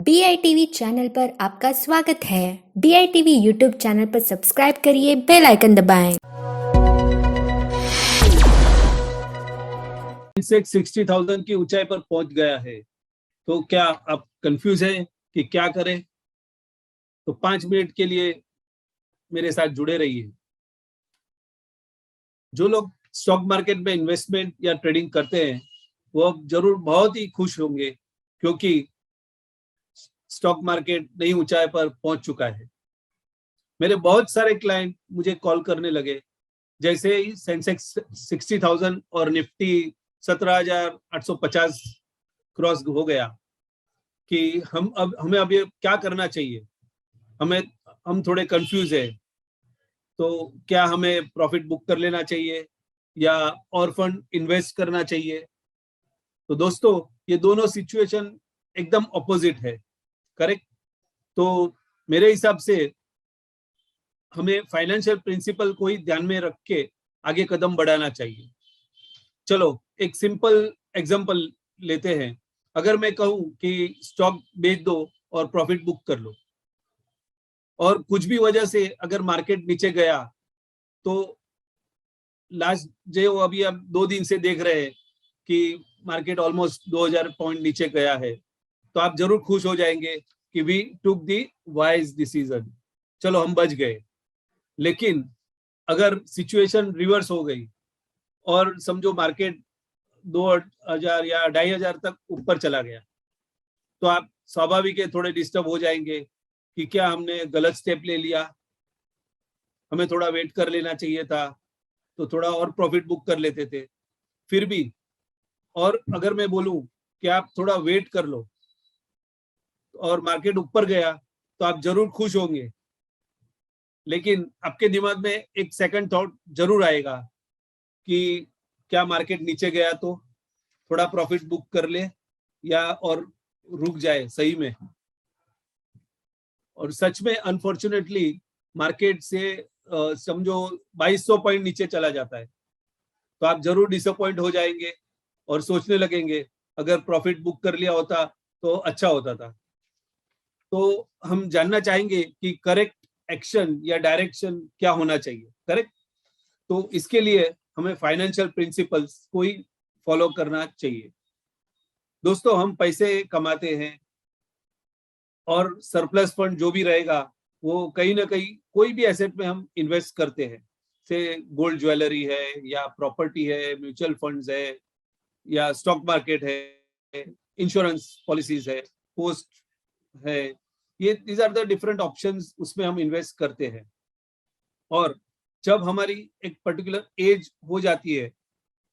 BITV channel पर आपका स्वागत है। BITV यूट्यूब चैनल पर सब्सक्राइब करिए, बेल आइकन दबाएं। सेंसेक्स 60,000 की ऊंचाई पर पहुंच गया है, तो क्या आप कंफ्यूज हैं कि क्या करें? तो 5 मिनट के लिए मेरे साथ जुड़े रहिए। जो लोग स्टॉक मार्केट में इन्वेस्टमेंट या ट्रेडिंग करते हैं वो अब जरूर बहुत ही खुश होंगे, क्योंकि स्टॉक मार्केट नई ऊंचाई पर पहुंच चुका है। मेरे बहुत सारे क्लाइंट मुझे कॉल करने लगे जैसे ही सेंसेक्स 60,000 और निफ्टी 17,850 क्रॉस हो गया कि हमें अभी क्या करना चाहिए। हम थोड़े कंफ्यूज है, तो क्या हमें प्रॉफिट बुक कर लेना चाहिए या और फंड इन्वेस्ट करना चाहिए? तो दोस्तों, ये दोनों सिचुएशन एकदम ऑपोजिट है, करेक्ट? तो मेरे हिसाब से हमें फाइनेंशियल प्रिंसिपल को ही ध्यान में रख के आगे कदम बढ़ाना चाहिए। चलो एक सिंपल एग्जांपल लेते हैं। अगर मैं कहूं कि स्टॉक बेच दो और प्रॉफिट बुक कर लो, और कुछ भी वजह से अगर मार्केट नीचे गया, तो लास्ट जो अभी आप 2 दिन से देख रहे हैं कि मार्केट ऑलमोस्ट 2000 पॉइंट नीचे गया है, तो आप जरूर खुश हो जाएंगे कि we took the wise decision, चलो हम बच गए। लेकिन अगर सिचुएशन रिवर्स हो गई और समझो मार्केट 2000 या 2500 तक ऊपर चला गया, तो आप स्वाभाविक है थोड़े डिस्टर्ब हो जाएंगे कि क्या हमने गलत स्टेप ले लिया, हमें थोड़ा वेट कर लेना चाहिए था, तो थोड़ा और प्रॉफिट बुक कर लेते थे। फिर भी, और अगर मैं बोलूं कि आप थोड़ा वेट कर लो और मार्केट ऊपर गया, तो आप जरूर खुश होंगे। लेकिन आपके दिमाग में एक सेकंड थॉट जरूर आएगा कि क्या मार्केट नीचे गया तो थोड़ा प्रॉफिट बुक कर ले, या और रुक जाए सही में। और सच में अनफॉर्चुनेटली मार्केट से समझो 2200 पॉइंट नीचे चला जाता है, तो आप जरूर डिसअपॉइंट हो जाएंगे और सोचने लगेंगे अगर प्रॉफिट बुक कर लिया होता तो अच्छा होता था। तो हम जानना चाहेंगे कि करेक्ट एक्शन या डायरेक्शन क्या होना चाहिए, करेक्ट? तो इसके लिए हमें फाइनेंशियल प्रिंसिपल्स को ही फॉलो करना चाहिए। दोस्तों, हम पैसे कमाते हैं और सरप्लस फंड जो भी रहेगा वो कहीं ना कहीं कोई भी एसेट में हम इन्वेस्ट करते हैं, से गोल्ड ज्वेलरी है या प्रॉपर्टी है, म्यूचुअल फंड्स है या स्टॉक मार्केट है, इंश्योरेंस पॉलिसीज है, पोस्ट है। ये these are the different options, उसमें हम इन्वेस्ट करते हैं। और जब हमारी एक पर्टिकुलर एज हो जाती है,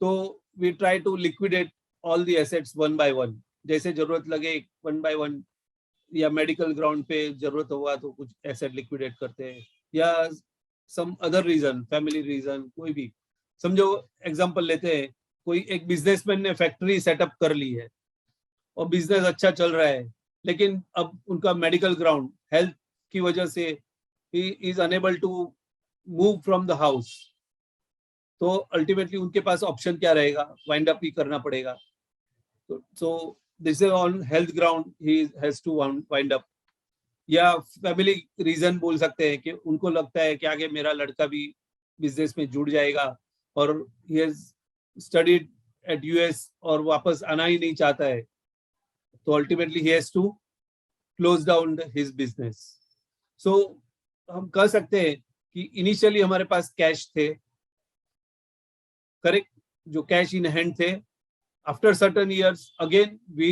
तो we try to liquidate all the assets one by one, जैसे जरूरत लगे वन बाय वन, या मेडिकल ग्राउंड पे जरूरत हुआ तो कुछ एसेट लिक्विडेट करते हैं, या some other reason, family reason, कोई भी। समझो एग्जांपल लेते हैं, कोई एक बिजनेसमैन ने फैक्ट्री सेटअप कर ली है और बिजनेस अच्छा चल रहा है, लेकिन अब उनका मेडिकल ग्राउंड हेल्थ की वजह से he is unable to move from the house, तो अल्टीमेटली उनके पास ऑप्शन क्या रहेगा? वाइंड अप ही करना पड़ेगा। So this is on health ground, he has to wind up. या फैमिली रीजन बोल सकते हैं कि उनको लगता है कि आगे मेरा लड़का भी बिजनेस में जुड़ जाएगा और he has studied at US और वापस आना ही नहीं चाहता है, तो ultimately he has to close down his business. So हम कह सकते हैं कि इनिशियली हमारे पास कैश थे, करेक्ट, जो कैश इन हैंड थे। After certain years again we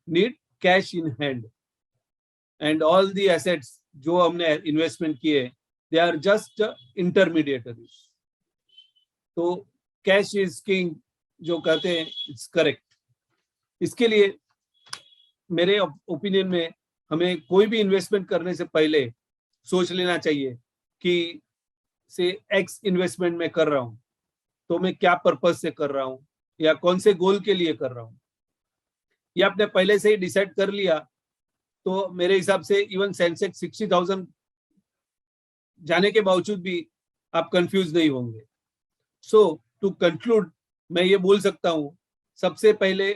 need cash in hand, and all the assets जो हमने इन्वेस्टमेंट किए, दे आर जस्ट इंटरमीडिएटरीज। तो कैश इज किंग जो कहते हैं, इट्स करेक्ट। इसके लिए मेरे ओपिनियन में हमें कोई भी इन्वेस्टमेंट करने से पहले सोच लेना चाहिए कि से एक्स इन्वेस्टमेंट में कर रहा हूं तो मैं क्या पर्पस से कर रहा हूं या कौन से गोल के लिए कर रहा हूं। ये आपने पहले से ही डिसाइड कर लिया, तो मेरे हिसाब से इवन सेंसेक्स 60,000 जाने के बावजूद भी आप कंफ्यूज नहीं होंगे। सो टू कंक्लूड, मैं ये बोल सकता हूं, सबसे पहले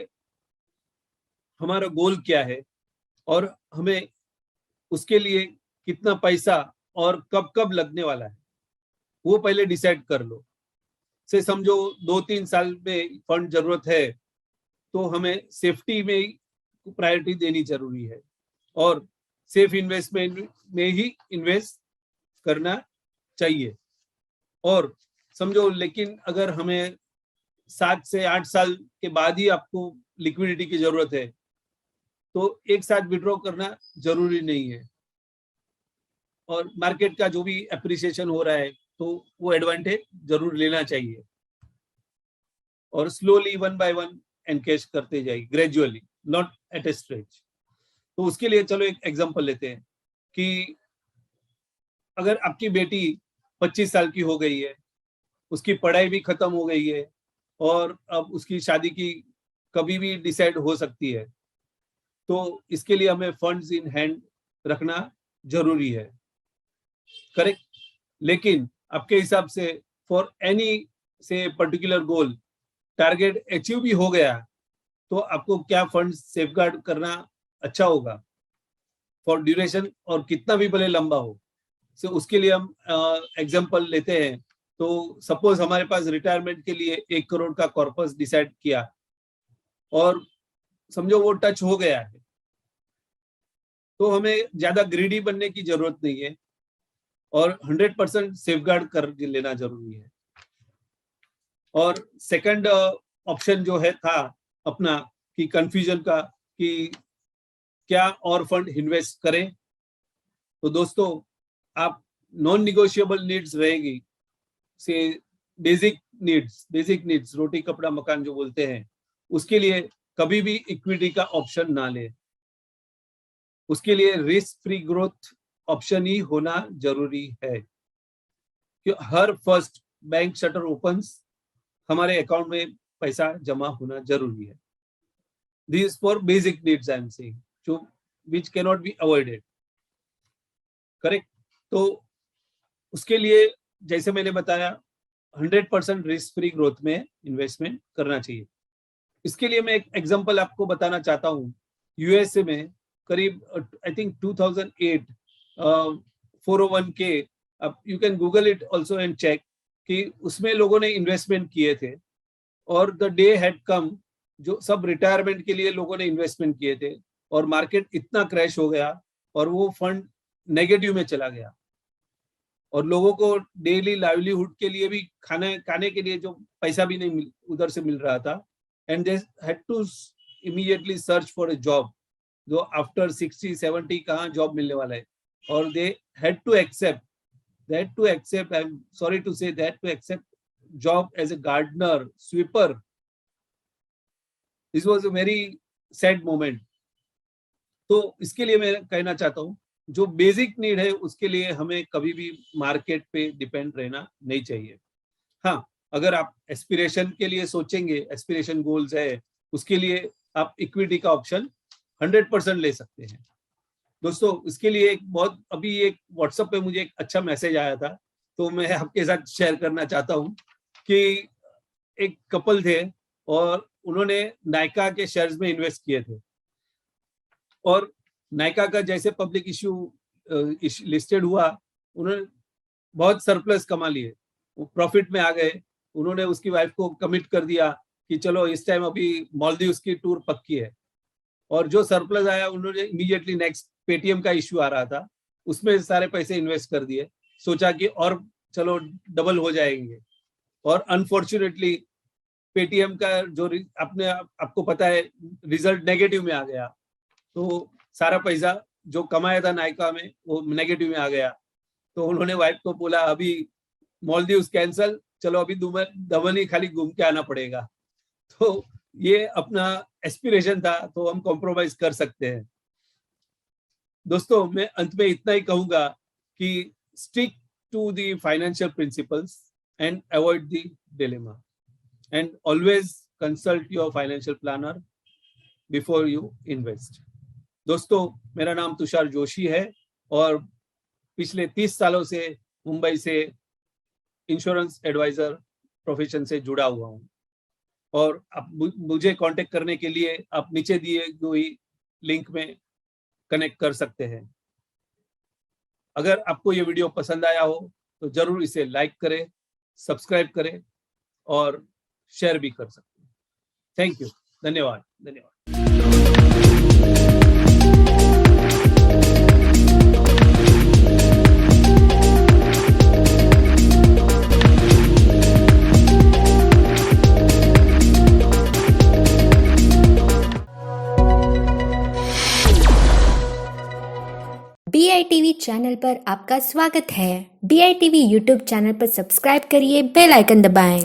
हमारा गोल क्या है और हमें उसके लिए कितना पैसा और कब कब लगने वाला है वो पहले डिसाइड कर लो। से समझो 2-3 साल में फंड जरूरत है तो हमें सेफ्टी में प्रायोरिटी देनी जरूरी है और सेफ इन्वेस्टमेंट में ही इन्वेस्ट करना चाहिए। और समझो लेकिन अगर हमें 7 से 8 साल के बाद ही आपको लिक्विडिटी की जरूरत है तो एक साथ विड्रॉ करना जरूरी नहीं है और मार्केट का जो भी एप्रिसिएशन हो रहा है तो वो एडवांटेज जरूर लेना चाहिए और स्लोली 1 बाय 1 एनकैश करते जाइए, gradually, not at A stretch. तो उसके लिए चलो एक एग्जांपल लेते हैं कि अगर आपकी बेटी 25 साल की हो गई है, उसकी पढ़ाई भी खत्म हो गई है और अब उसकी शादी की कभी भी डिसाइड हो सकती है, तो इसके लिए हमें फंड्स इन हैंड रखना जरूरी है, करेक्ट। लेकिन आपके हिसाब से फॉर एनी से पर्टिकुलर गोल टारगेट अचीव भी हो गया तो आपको क्या फंड सेफगार्ड करना अच्छा होगा फॉर ड्यूरेशन और कितना भी भले लंबा हो। सो उसके लिए हम एग्जांपल लेते हैं। तो सपोज हमारे पास रिटायरमेंट के लिए 1 करोड़ का कॉर्पस डिसाइड किया और समझो वो टच हो गया है तो हमें ज्यादा ग्रीडी बनने की जरूरत नहीं है और 100% सेफगार्ड कर लेना जरूरी है। और सेकंड ऑप्शन जो है था अपना कि कंफ्यूजन का कि क्या और फंड इन्वेस्ट करें, तो दोस्तों आप नॉन निगोशिएबल नीड्स रहेगी से बेसिक नीड्स रोटी कपड़ा मकान जो बोलते हैं उसके लिए कभी भी इक्विटी का ऑप्शन ना ले। उसके लिए रिस्क फ्री ग्रोथ ऑप्शन ही होना जरूरी है कि हर फर्स्ट बैंक शटर ओपन्स हमारे अकाउंट में पैसा जमा होना जरूरी है। This for basic needs I am saying जो which can not be avoided, correct. तो उसके लिए जैसे मैंने बताया 100% रिस्क फ्री ग्रोथ में इन्वेस्टमेंट करना चाहिए। इसके लिए मैं एक एग्जांपल आपको बताना चाहता हूँ। यूएसए में करीब आई थिंक 2008 401 के, अब you can Google it also and check कि उसमें लोगों ने इन्वेस्टमेंट किए थे और द डे हैड कम जो सब रिटायरमेंट के लिए लोगों ने इन्वेस्टमेंट किए थे और मार्केट इतना क्रैश हो गया और वो फंड नेगेटिव में चला गया और लोगों को डेली लाइवलीहुड के लिए भी खाने के लिए जो पैसा भी नहीं उधर से मिल रहा था and they had to immediately search for a job जो आफ्टर 60-70 कहाँ जॉब मिलने वाला है और they had to accept I am sorry to say that to accept job as a gardener sweeper. This was a very sad moment. तो इसके लिए मैं कहना चाहता हूँ जो बेसिक नीड है उसके लिए हमें कभी भी मार्केट पे डिपेंड रहना नहीं चाहिए। हाँ, अगर आप एस्पिरेशन के लिए सोचेंगे, एस्पिरेशन गोल्स है, उसके लिए आप इक्विटी का ऑप्शन 100% ले सकते हैं। दोस्तों इसके लिए एक बहुत अभी एक व्हाट्सएप पे मुझे एक अच्छा मैसेज आया था तो मैं आपके साथ शेयर करना चाहता हूँ कि एक कपल थे और उन्होंने नायका के शेयर्स में इन्वेस्ट किए थे और नायका का जैसे पब्लिक इश्यू लिस्टेड हुआ उन्होंने बहुत सरप्लस कमा लिए, वो प्रॉफिट में आ गए। उन्होंने उसकी वाइफ को कमिट कर दिया कि चलो इस टाइम अभी मालदीव्स की टूर पक्की है और जो सरप्लस आया उन्होंने इमीडिएटली नेक्स्ट पेटीएम का इश्यू आ रहा था उसमें सारे पैसे इन्वेस्ट कर दिए, सोचा कि और चलो डबल हो जाएंगे और अनफॉर्चुनेटली पेटीएम का जो आपको पता है रिजल्ट नेगेटिव में आ गया तो सारा पैसा जो कमाया था नायका में वो नेगेटिव में आ गया। तो उन्होंने वाइफ को बोला अभी मालदीव्स कैंसल, चलो अभी दमन ही खाली घूम के आना पड़ेगा। तो ये अपना एस्पिरेशन था तो हम कॉम्प्रोमाइज कर सकते हैं। दोस्तों मैं अंत में इतना ही कहूंगा कि stick to the financial principles and avoid the dilemma and always consult your financial planner before you invest. दोस्तों मेरा नाम तुषार जोशी है और पिछले 30 सालों से मुंबई से इंश्योरेंस एडवाइजर प्रोफेशन से जुड़ा हुआ हूँ और आप मुझे कांटेक्ट करने के लिए आप नीचे दिए हुई लिंक में कनेक्ट कर सकते हैं। अगर आपको ये वीडियो पसंद आया हो तो जरूर इसे लाइक करें, सब्सक्राइब करें और शेयर भी कर सकते हैं। थैंक यू, धन्यवाद धन्यवाद। BITV चैनल पर आपका स्वागत है। BITV यूट्यूब चैनल पर सब्सक्राइब करिए, बेल आइकन दबाएं।